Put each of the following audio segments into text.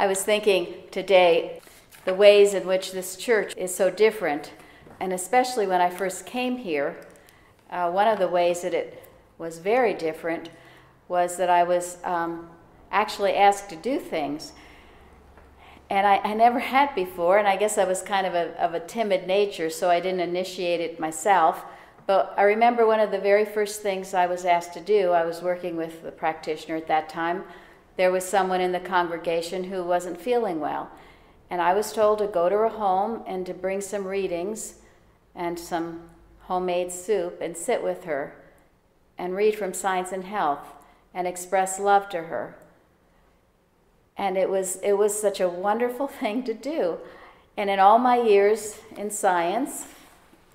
I was thinking today the ways in which this church is so different, and especially when I first came here, one of the ways that it was very different was that I was actually asked to do things. And I never had before, and I guess I was kind of a timid nature, so I didn't initiate it myself. But I remember one of the very first things I was asked to do, I was working with the practitioner at that time. There was someone in the congregation who wasn't feeling well. And I was told to go to her home and to bring some readings and some homemade soup and sit with her and read from Science and Health and express love to her. And it was such a wonderful thing to do. And in all my years in science,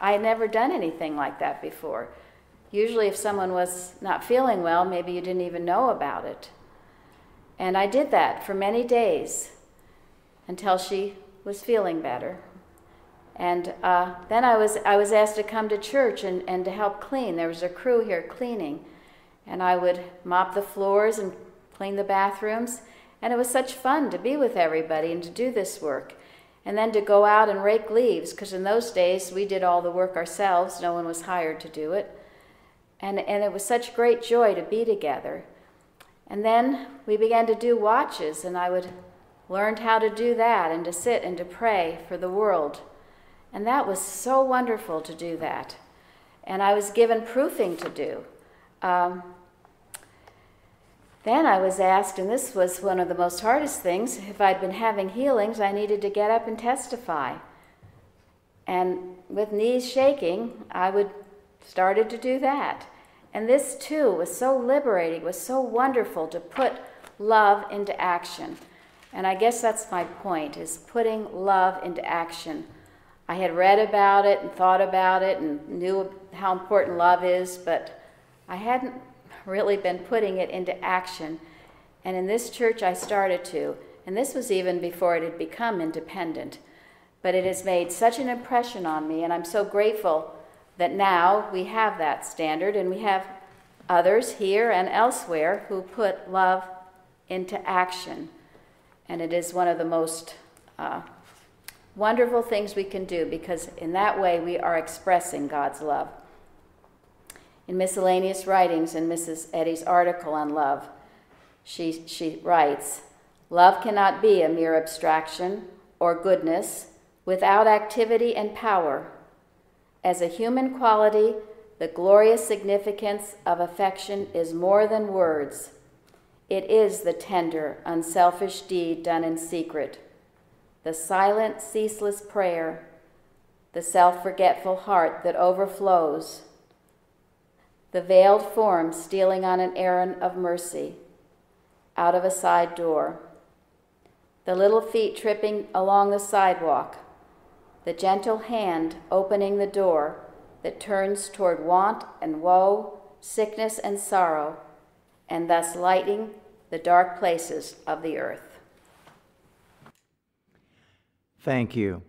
I had never done anything like that before. Usually if someone was not feeling well, maybe you didn't even know about it. And I did that for many days until she was feeling better. And then I was asked to come to church and to help clean. There was a crew here cleaning. And I would mop the floors and clean the bathrooms. And it was such fun to be with everybody and to do this work. And then to go out and rake leaves, because in those days we did all the work ourselves. No one was hired to do it. And it was such great joy to be together. And then we began to do watches, and I learned how to do that and to sit and to pray for the world. And that was so wonderful to do that. And I was given proofing to do. Then I was asked, and this was one of the most hardest things, if I'd been having healings, I needed to get up and testify. And with knees shaking, I started to do that. And this too was so liberating, was so wonderful to put love into action. And I guess that's my point, is putting love into action. I had read about it and thought about it and knew how important love is, but I hadn't really been putting it into action. And in this church I started to, and this was even before it had become independent. But it has made such an impression on me, and I'm so grateful that now we have that standard, and we have others here and elsewhere who put love into action. And it is one of the most wonderful things we can do, because in that way we are expressing God's love. In Miscellaneous Writings, in Mrs. Eddy's article on love, she writes, "Love cannot be a mere abstraction or goodness without activity and power. As a human quality, the glorious significance of affection is more than words. It is the tender, unselfish deed done in secret, the silent, ceaseless prayer, the self-forgetful heart that overflows, the veiled form stealing on an errand of mercy out of a side door, the little feet tripping along the sidewalk, the gentle hand opening the door that turns toward want and woe, sickness and sorrow, and thus lighting the dark places of the earth." Thank you.